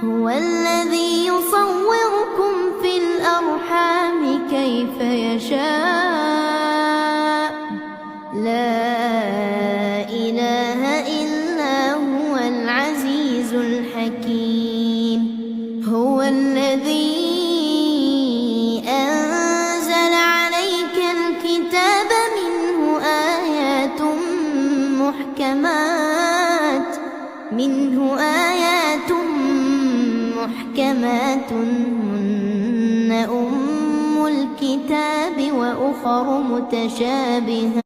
هو الذي يصوركم في الأرحام كيف يشاء لا إله إلا هو العزيز الحكيم هو الذي أنزل عليك الكتاب منه آيات محكمات هن أم الكتاب وأخر متشابهات